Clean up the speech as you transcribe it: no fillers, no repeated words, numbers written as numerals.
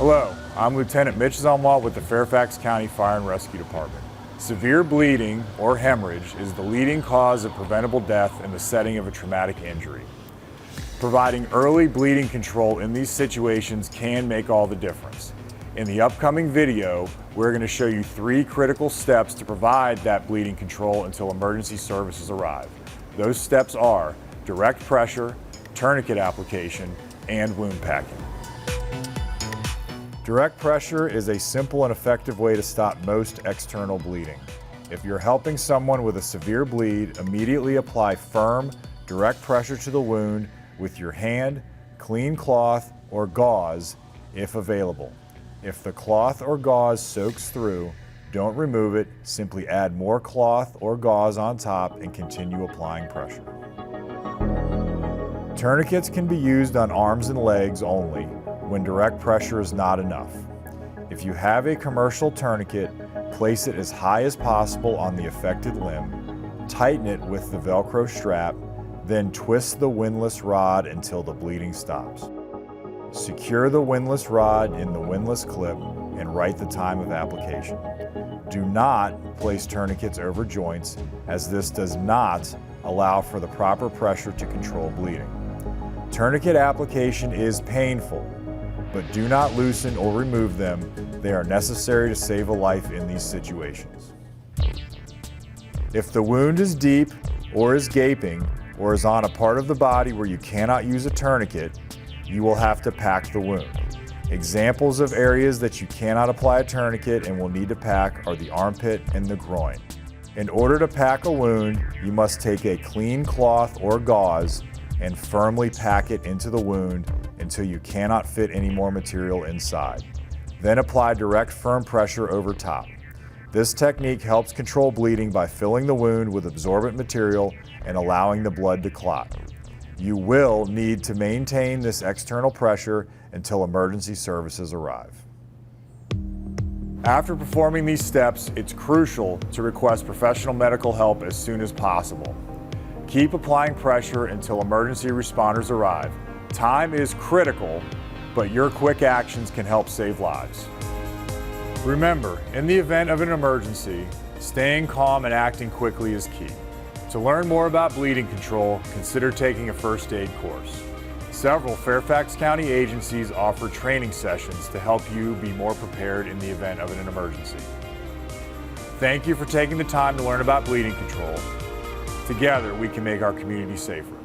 Hello, I'm Lieutenant Mitch Zumwalt with the Fairfax County Fire and Rescue Department. Severe bleeding, or hemorrhage, is the leading cause of preventable death in the setting of a traumatic injury. Providing early bleeding control in these situations can make all the difference. In the upcoming video, we're going to show you 3 critical steps to provide that bleeding control until emergency services arrive. Those steps are direct pressure, tourniquet application, and wound packing. Direct pressure is a simple and effective way to stop most external bleeding. If you're helping someone with a severe bleed, immediately apply firm, direct pressure to the wound with your hand, clean cloth, or gauze if available. If the cloth or gauze soaks through, don't remove it, simply add more cloth or gauze on top and continue applying pressure. Tourniquets can be used on arms and legs only when direct pressure is not enough. If you have a commercial tourniquet, place it as high as possible on the affected limb, tighten it with the Velcro strap, then twist the windlass rod until the bleeding stops. Secure the windlass rod in the windlass clip and write the time of application. Do not place tourniquets over joints, as this does not allow for the proper pressure to control bleeding. Tourniquet application is painful, but do not loosen or remove them. They are necessary to save a life in these situations. If the wound is deep or is gaping or is on a part of the body where you cannot use a tourniquet, you will have to pack the wound. Examples of areas that you cannot apply a tourniquet and will need to pack are the armpit and the groin. In order to pack a wound, you must take a clean cloth or gauze and firmly pack it into the wound until you cannot fit any more material inside. Then apply direct firm pressure over top. This technique helps control bleeding by filling the wound with absorbent material and allowing the blood to clot. You will need to maintain this external pressure until emergency services arrive. After performing these steps, it's crucial to request professional medical help as soon as possible. Keep applying pressure until emergency responders arrive. Time is critical, but your quick actions can help save lives. Remember, in the event of an emergency, staying calm and acting quickly is key. To learn more about bleeding control, consider taking a first aid course. Several Fairfax County agencies offer training sessions to help you be more prepared in the event of an emergency. Thank you for taking the time to learn about bleeding control. Together, we can make our community safer.